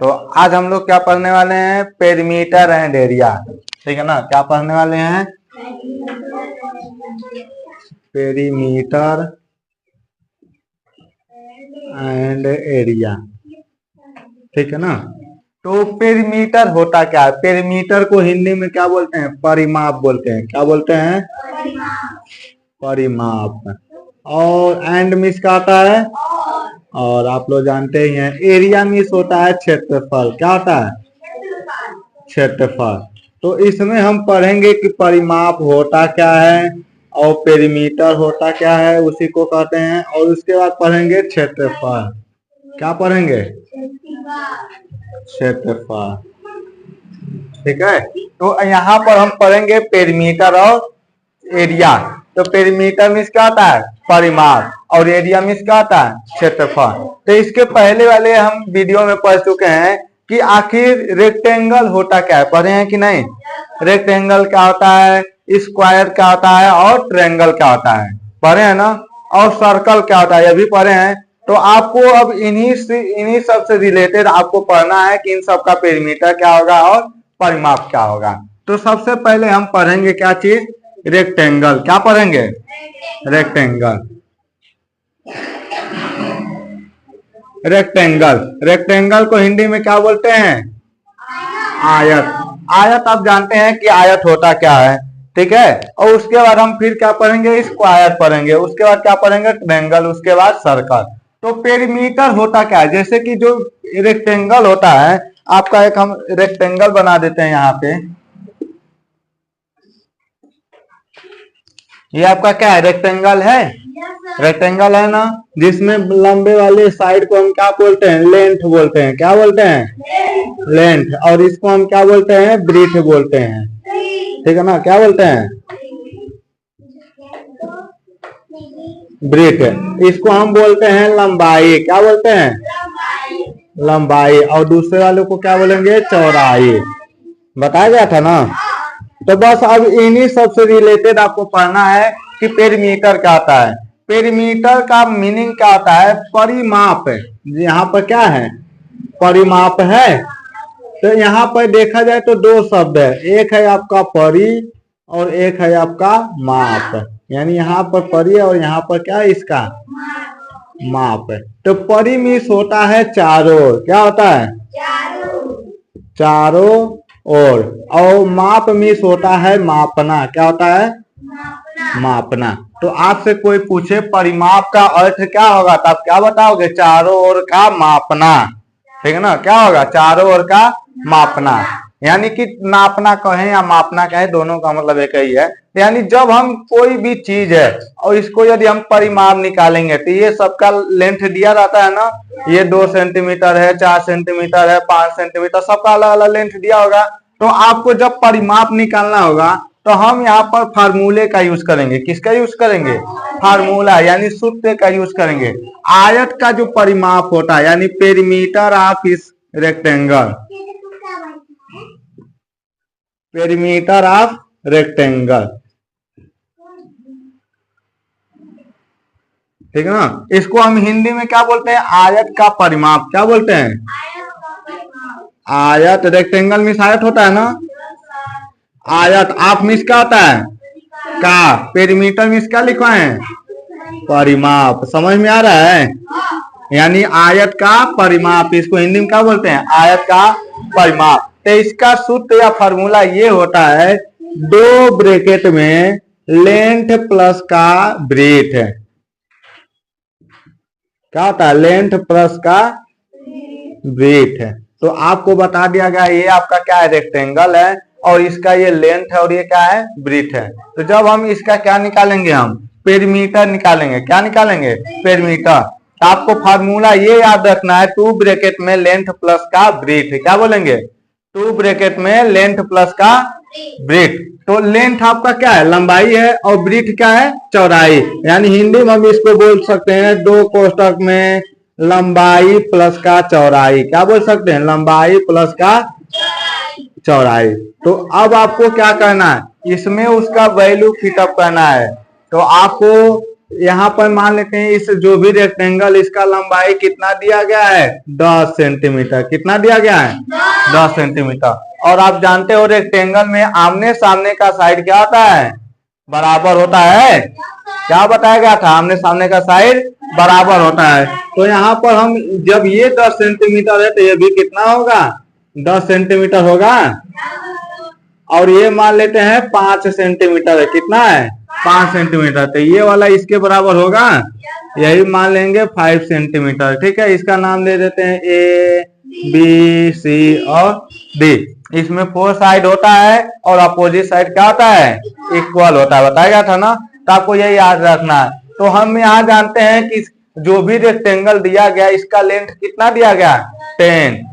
तो आज हम लोग क्या पढ़ने वाले हैं, पेरीमीटर एंड एरिया। ठीक है ना, क्या पढ़ने वाले हैं, पेरीमीटर एंड एरिया। ठीक है ना। तो पेरीमीटर होता क्या है, पेरीमीटर को हिंदी में क्या बोलते हैं, परिमाप बोलते हैं। क्या बोलते हैं, परिमाप। और एंड मीन्स क्या आता है, और आप लोग जानते ही हैं एरिया मीन्स होता है क्षेत्रफल। क्या होता है, क्षेत्रफल। तो इसमें हम पढ़ेंगे कि परिमाप होता क्या है और पेरीमीटर होता क्या है, उसी को कहते हैं। और उसके बाद पढ़ेंगे क्षेत्रफल। क्या पढ़ेंगे, क्षेत्रफल। ठीक है। तो यहाँ पर हम पढ़ेंगे पेरीमीटर और एरिया। तो पेरीमीटर मीन्स क्या होता है, परिमाप, और एरिया मीन्स क्या होता है, क्षेत्रफल। तो इसके पहले वाले हम वीडियो में पढ़ चुके हैं कि आखिर रेक्टेंगल होता क्या है, पढ़े हैं कि नहीं। रेक्टेंगल क्या होता है, स्क्वायर क्या होता है, और ट्रायंगल क्या होता है, पढ़े हैं ना। और सर्कल क्या होता है, ये भी पढ़े हैं। तो आपको अब इन्हीं सब से रिलेटेड आपको पढ़ना है कि इन सब का पेरीमीटर क्या होगा और परिमाप क्या होगा। तो सबसे पहले हम पढ़ेंगे क्या चीज, रेक्टेंगल। क्या पढ़ेंगे, रेक्टेंगल। रेक्टेंगल, रेक्टेंगल को हिंदी में क्या बोलते हैं, आयत। आयत आप जानते हैं कि आयत होता क्या है। ठीक है। और उसके बाद हम फिर क्या पढ़ेंगे, स्क्वायर पढ़ेंगे। उसके बाद क्या पढ़ेंगे, ट्रायंगल। उसके बाद सर्कल। तो पेरीमीटर होता क्या है, जैसे कि जो रेक्टेंगल होता है, आपका एक हम रेक्टेंगल बना देते हैं यहाँ पे। ये आपका क्या है, रेक्टेंगल है। रेक्टेंगल है ना, जिसमें लंबे वाले साइड को हम क्या बोलते हैं, लेंथ बोलते हैं। क्या बोलते हैं, लेंथ। और इसको हम क्या बोलते हैं, ब्रीथ बोलते हैं। ठीक है ना, क्या बोलते हैं, ब्रीथ। इसको हम बोलते हैं लंबाई। क्या बोलते हैं, लंबाई। और दूसरे वाले को क्या बोलेंगे, चौड़ाई। बताया गया था ना। तो बस अब इन्हीं सब से रिलेटेड आपको पढ़ना है कि पेरीमीटर क्या होता है। पेरीमीटर का मीनिंग क्या होता है, परिमाप। यहाँ पर क्या है, परिमाप है। तो यहाँ पर देखा जाए तो दो शब्द है, एक है आपका परि और एक है आपका माप। यानी यहाँ पर परि और यहाँ पर क्या है, इसका माप। तो परि मीन्स होता है चारों ओर। क्या होता है, चारों और माप मीन्स होता है मापना। क्या होता है, मापना। तो आपसे कोई पूछे परिमाप का अर्थ क्या होगा, तो आप क्या बताओगे, चारों ओर का मापना। ठीक है ना, क्या होगा, चारों ओर का मापना। यानी कि नापना कहें या मापना कहें, दोनों का मतलब एक ही है। यानी जब हम कोई भी चीज है और इसको यदि हम परिमाप निकालेंगे, तो ये सबका लेंथ दिया रहता है ना, ये 2 सेंटीमीटर है, 4 सेंटीमीटर है, 5 सेंटीमीटर, सबका अलग अलग लेंथ दिया होगा। तो आपको जब परिमाप निकालना होगा तो हम यहाँ पर फार्मूले का यूज करेंगे। किसका यूज करेंगे, फार्मूला, यानी सूत्र का यूज करेंगे। आयत का जो परिमाप होता है, यानी पेरीमीटर ऑफ इस रेक्टेंगल, पेरीमीटर ऑफ रेक्टेंगल। ठीक है ना। इसको हम हिंदी में क्या बोलते हैं, आयत का परिमाप। क्या बोलते हैं, आयत। रेक्टेंगल मीन्स आयत होता है ना, आयत। आप मीन्स क्या होता है, का। पेरीमीटर मीन्स क्या लिखा है, परिमाप। समझ में आ रहा है, यानी आयत का परिमाप। इसको हिंदी में क्या बोलते हैं, आयत का परिमाप। तो इसका सूत्र या फार्मूला ये होता है, 2 ब्रैकेट में लेंथ प्लस का ब्रीथ। क्या होता है, लेंथ प्लस का ब्रीथ। तो आपको बता दिया गया, ये आपका क्या है, रेक्टेंगल है, और इसका ये लेंथ है, और ये क्या है, ब्रीथ है। तो जब हम इसका क्या निकालेंगे, हम पेरीमीटर निकालेंगे। क्या निकालेंगे, पेरीमीटर। तो आपको फार्मूला ये याद रखना है, 2 ब्रैकेट में लेंथ प्लस का ब्रीथ। क्या बोलेंगे, 2 ब्रैकेट में लेंथ प्लस का ब्रीथ। तो लेंथ आपका क्या है, लंबाई है, और ब्रीथ क्या है, चौड़ाई। यानी हिंदी में हम इसको बोल सकते हैं, 2 कोष्टक में लंबाई प्लस का चौड़ाई। क्या बोल सकते हैं, लंबाई प्लस का चौड़ाई। तो अब आपको क्या करना है, इसमें उसका वैल्यू फिटअप करना है। तो आपको यहाँ पर मान लेते हैं इस जो भी रेक्टेंगल इसका लंबाई कितना दिया गया है 10 सेंटीमीटर। कितना दिया गया है 10 सेंटीमीटर। और आप जानते हो रेक्टेंगल में आमने सामने का साइड क्या होता है बराबर होता है। क्या बताया गया था आमने सामने का साइड बराबर होता है। तो यहाँ पर हम जब ये 10 सेंटीमीटर है तो ये भी कितना होगा 10 सेंटीमीटर होगा। और ये मान लेते हैं 5 सेंटीमीटर है। कितना है 5 सेंटीमीटर। तो ये वाला इसके बराबर होगा यही मान लेंगे 5 सेंटीमीटर। ठीक है इसका नाम दे देते हैं ए बी सी और डी। इसमें 4 साइड होता है और अपोजिट साइड क्या होता है इक्वल होता है। बताया गया था ना तो आपको ये याद रखना है। तो हम यहाँ जानते हैं कि जो भी रेक्टेंगल दिया गया इसका लेंथ कितना दिया गया 10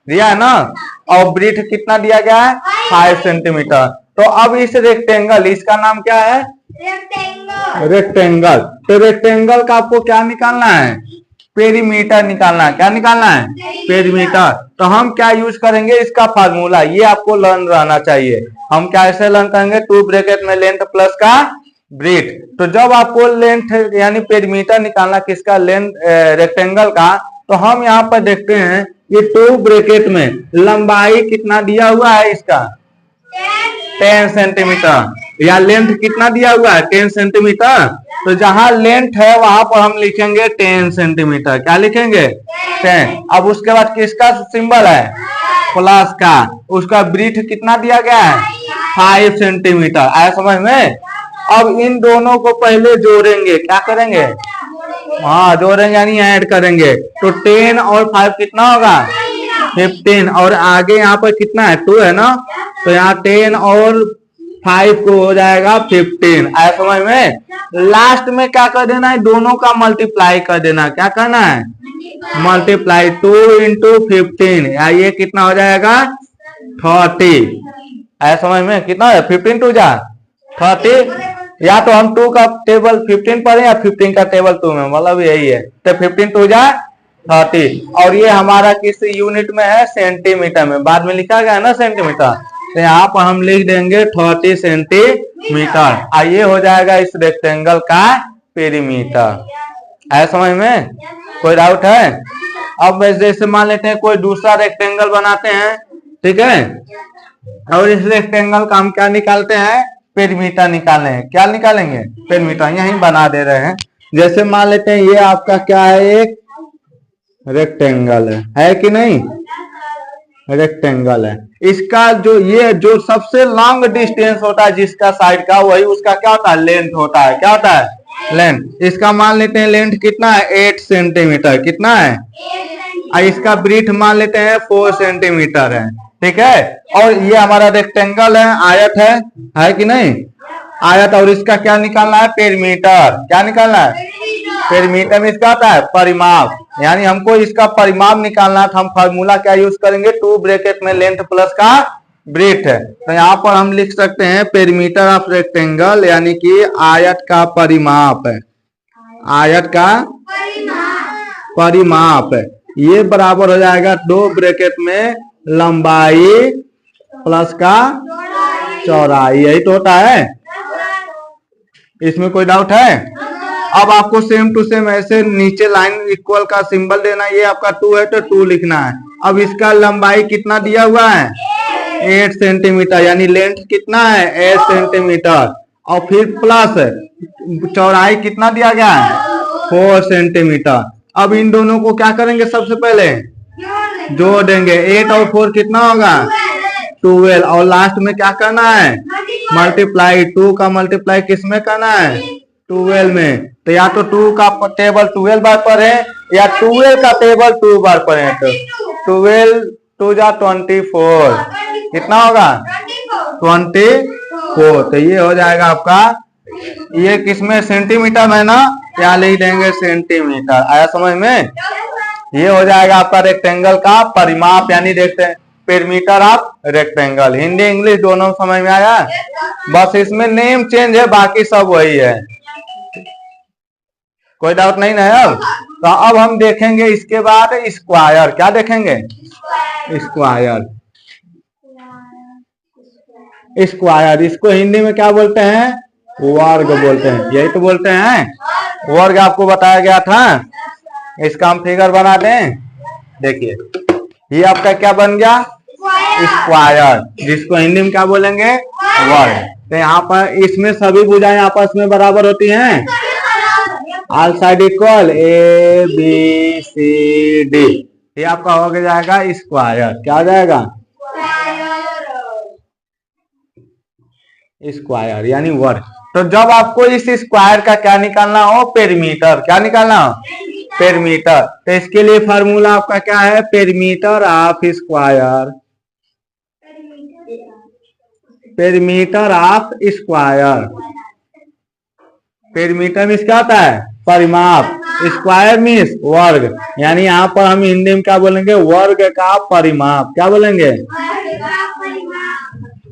दिया है ना और ब्रीथ कितना दिया गया है 5 सेंटीमीटर। तो अब इस रेक्टेंगल इसका नाम क्या है रेक्टेंगल। तो रेक्टेंगल का आपको क्या निकालना है पेरीमीटर निकालना है। क्या निकालना है पेरीमीटर। तो हम क्या यूज करेंगे इसका फार्मूला ये आपको लर्न रहना चाहिए। हम कैसे लर्न करेंगे 2 ब्रैकेट में लेंथ प्लस का ब्रीथ। तो जब आपको लेंथ यानी पेरीमीटर निकालना किसका लेंथ रेक्टेंगल का तो हम यहाँ पर देखते हैं ये 2 ब्रैकेट में लंबाई कितना दिया हुआ है इसका 10 सेंटीमीटर या लेंथ कितना दिया हुआ है 10 सेंटीमीटर। तो जहां लेंथ है वहां पर हम लिखेंगे 10 सेंटीमीटर। क्या लिखेंगे 10। अब उसके बाद किसका सिंबल है प्लस का। उसका ब्रीथ कितना दिया गया है 5 सेंटीमीटर। आया समझ में। अब इन दोनों को पहले जोड़ेंगे। क्या करेंगे हाँ जोड़ेंगे यानी ऐड करेंगे। तो 10 और 5 कितना होगा 15 और आगे यहाँ पर कितना है 2 है ना। तो यहाँ 10 और 5 को हो जाएगा 15। आया समझ में। लास्ट में क्या कर देना है दोनों का मल्टीप्लाई कर देना। क्या करना है मल्टीप्लाई 2 इंटू 15 या ये कितना हो जाएगा 30। आया समझ में कितना है 15 टू जा 30। या तो हम 2 का टेबल 15 पढ़े या 15 का टेबल 2 में मतलब यही है। तो 15 टू जा 30। और ये हमारा किस यूनिट में है सेंटीमीटर में। बाद में लिखा गया है ना सेंटीमीटर। तो यहाँ पर हम लिख देंगे 30 सेंटीमीटर। और ये हो जाएगा इस रेक्टेंगल का पेरीमीटर। है समझ में कोई डाउट है। अब जैसे मान लेते हैं कोई दूसरा रेक्टेंगल बनाते हैं ठीक है और इस रेक्टेंगल का हम क्या निकालते हैं पेरीमीटर निकालने हैं। क्या निकालेंगे पेरीमीटर यही बना दे रहे हैं। जैसे मान लेते हैं ये आपका क्या है एक रेक्टेंगल है कि नहीं रेक्टेंगल है। इसका जो ये जो सबसे लॉन्ग डिस्टेंस होता है जिसका साइड का वही उसका क्या होता है लेंथ होता है। क्या होता है लेंथ। इसका मान लेते हैं लेंथ कितना है 8 सेंटीमीटर। कितना है और इसका ब्रीथ मान लेते हैं 4 सेंटीमीटर है। ठीक है और ये हमारा रेक्टेंगल है आयत है कि नहीं आयत। और इसका क्या निकालना है पेरीमीटर। क्या निकालना है पेरीमीटर में इसका आता है परिमाप यानी हमको इसका परिमाप निकालना है। तो हम फार्मूला क्या यूज करेंगे 2 ब्रैकेट में लेंथ प्लस का ब्रीथ है। तो यहाँ पर हम लिख सकते हैं पेरीमीटर ऑफ रेक्टेंगल यानी कि आयत का परिमाप है। आयत का परिमाप है ये बराबर हो जाएगा 2 ब्रैकेट में लंबाई प्लस का चौड़ाई। यही तो होता है। इसमें कोई डाउट है। अब आपको सेम टू सेम ऐसे नीचे लाइन इक्वल का सिंबल देना। ये आपका 2 है तो 2 लिखना है। अब इसका लंबाई कितना दिया हुआ है 8 सेंटीमीटर यानी लेंथ कितना है 8 सेंटीमीटर और फिर प्लस चौड़ाई कितना दिया गया है 4 सेंटीमीटर। अब इन दोनों को क्या करेंगे सबसे पहले जोड़ देंगे। 8 और 4 कितना होगा 12 और लास्ट में क्या करना है मल्टीप्लाई। 2 का मल्टीप्लाई किस में करना है 12 में। तो या तो 2 का टेबल 12 बार पर है या 12 का टेबल 2 बार पर है। तो 12 2 जा 24 कितना होगा 24। तो ये हो जाएगा आपका ये किसमें सेंटीमीटर में ना क्या लिख देंगे सेंटीमीटर। आया समझ में। ये हो जाएगा आपका रेक्टेंगल का परिमाप यानी देखते हैं perimeter of rectangle. Hindi English दोनों समझ में आया। बस इसमें नेम चेंज है बाकी सब वही है। कोई डाउट नहीं ना है। तो अब हम देखेंगे इसके बाद स्क्वायर। क्या देखेंगे स्क्वायर। स्क्वायर इसको हिंदी में क्या बोलते हैं वर्ग बोलते हैं, यही तो बोलते हैं वर्ग। आपको बताया गया था। इसका हम फिगर बना दें। देखिए ये आपका क्या बन गया, स्क्वायर, जिसको हिंदी में क्या बोलेंगे, वर्ग। तो यहाँ पर इसमें सभी भुजाएं आपस में बराबर होती हैं, all side equal, A B C D. ये आपका हो जाएगा स्क्वायर। क्या हो जाएगा, स्क्वायर यानी वर्ग। तो जब आपको इस स्क्वायर का क्या निकालना हो, पेरीमीटर, क्या निकालना हो, पेरीमीटर। तो इसके लिए फार्मूला आपका क्या है, perimeter of square, perimeter of square. Perimeter means क्या होता है, परिमाप, स्क्वायर मीन्स वर्ग। यानी यहाँ पर हम हिंदी में क्या बोलेंगे, वर्ग का परिमाप। क्या बोलेंगे,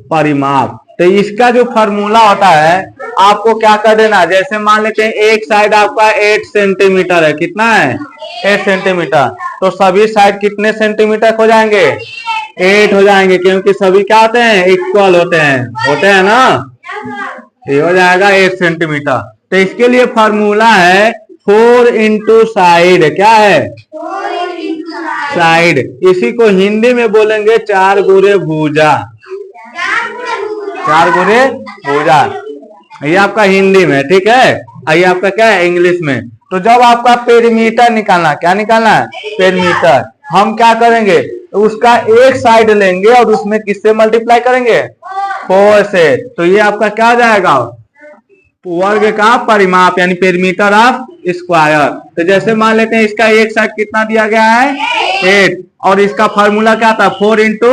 परिमाप। तो इसका जो फार्मूला होता है, आपको क्या कर देना, जैसे मान लेते हैं एक साइड आपका 8 सेंटीमीटर है, कितना है, 8 सेंटीमीटर। तो सभी साइड कितने सेंटीमीटर हो जाएंगे, 8 हो जाएंगे, क्योंकि सभी क्या होते हैं, इक्वल होते हैं ना। ये हो जाएगा 8 सेंटीमीटर। तो इसके लिए फार्मूला है 4 इंटू साइड। क्या है, साइड। इसी को हिंदी में बोलेंगे 4 गुणे भुजा, 4 गुणे भुजा। ये आपका हिंदी में, ठीक है। ये आपका क्या है, इंग्लिश में। तो जब आपका पेरीमीटर निकालना, क्या निकालना है, पेरीमीटर, हम क्या करेंगे, उसका एक साइड लेंगे और उसमें किससे मल्टीप्लाई करेंगे, 4 से। तो ये आपका क्या हो जाएगा, वर्ग का परिमाप, यानी पेरीमीटर ऑफ स्क्वायर। तो जैसे मान लेते हैं इसका एक साइड कितना दिया गया है, 8, और इसका फॉर्मूला क्या था, 4 इंटू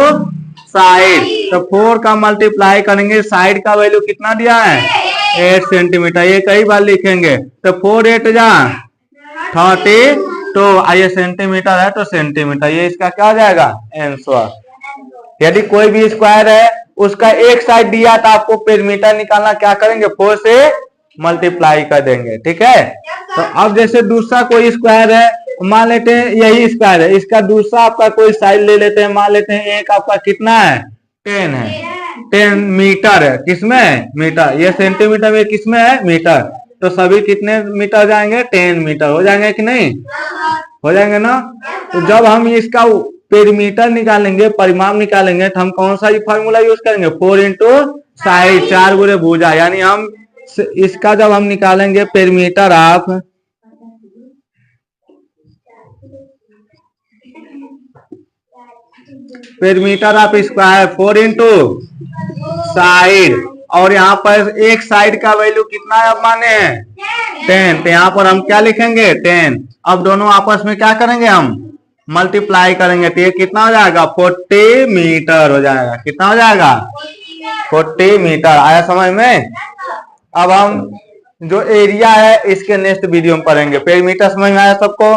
साइड। तो 4 का मल्टीप्लाई करेंगे, साइड का वैल्यू कितना दिया है, 8 सेंटीमीटर। ये कई बार लिखेंगे। तो 4 8 जा 30, तो ये सेंटीमीटर है तो सेंटीमीटर। ये इसका क्या हो जाएगा, आंसर। यदि कोई भी स्क्वायर है, उसका एक साइड दिया तो आपको पेरीमीटर निकालना, क्या करेंगे, 4 से मल्टीप्लाई कर देंगे, ठीक है। तो अब जैसे दूसरा कोई स्क्वायर है, मान लेते हैं यही स्क्वायर है, इसका दूसरा आपका कोई साइड ले लेते हैं। मान लेते हैं एक आपका कितना है, 10 है, 10 मीटर है, किसमें, मीटर। ये सेंटीमीटर में किसमें है, मीटर। तो सभी कितने मीटर जाएंगे, 10 मीटर हो जाएंगे कि नहीं, हो जाएंगे ना। तो जब हम इसका पेरीमीटर निकालेंगे, परिमाप निकालेंगे, तो हम कौन सा फार्मूला यूज करेंगे, 4 इंटू साइड, 4 गुणे भुजा। यानी हम इसका जब हम निकालेंगे perimeter of square, 4 into side, और यहाँ पर एक साइड का वैल्यू कितना है, अब माने हैं 10। तो यहाँ पर हम क्या लिखेंगे, 10। अब दोनों आपस में क्या करेंगे, हम मल्टीप्लाई करेंगे। तो ये कितना हो जाएगा, 40 मीटर हो जाएगा। कितना हो जाएगा, 40 मीटर। आया समझ में। अब हम जो एरिया है इसके नेक्स्ट वीडियो में पढ़ेंगे। पेरीमीटर समझ में आया सबको।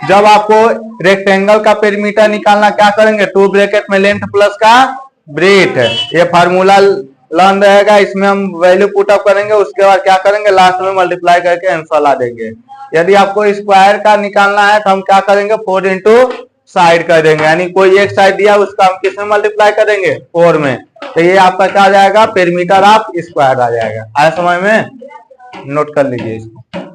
जब आपको रेक्टेंगल का पेरीमीटर निकालना, क्या करेंगे, 2 ब्रैकेट में लेंथ प्लस का ब्रेथ। ये फार्मूला लर्न रहेगा, इसमें हम वैल्यू पुट अप करेंगे, उसके बाद क्या करेंगे, लास्ट में मल्टीप्लाई करके आंसर ला देंगे। यदि आपको स्क्वायर का निकालना है तो हम क्या करेंगे, 4 इंटू साइड कर देंगे। यानी कोई एक साइड दिया, उसका हम किस में मल्टीप्लाई करेंगे, 4 में। तो ये आपका क्या आ जाएगा, पेरीमीटर ऑफ स्क्वायर आ जाएगा। आया समझ में, नोट कर लीजिए इसको।